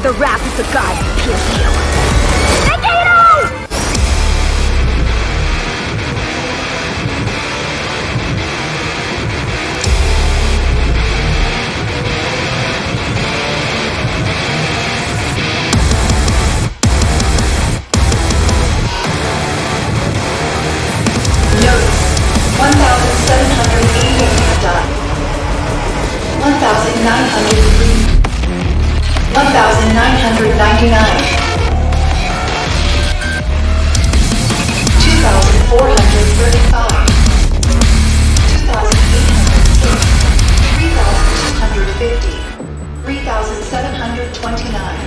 the wrath of the gods pierce you. Nikito! Notice, 1,788 have died. 1,903. 1,999. 2,435. 2,806. 3,250. 3,729.